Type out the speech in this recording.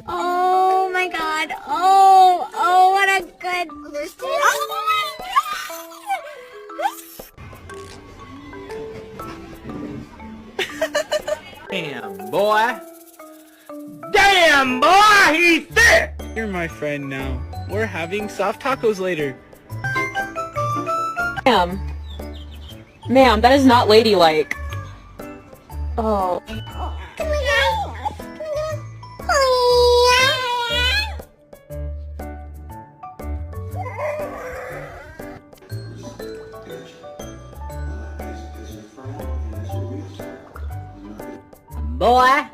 Oh my god. Oh, what a good... Oh my god! Damn, boy. Damn, boy, he's thick! You're my friend now. We're having soft tacos later. Ma'am, that is not ladylike. Oh. Boy,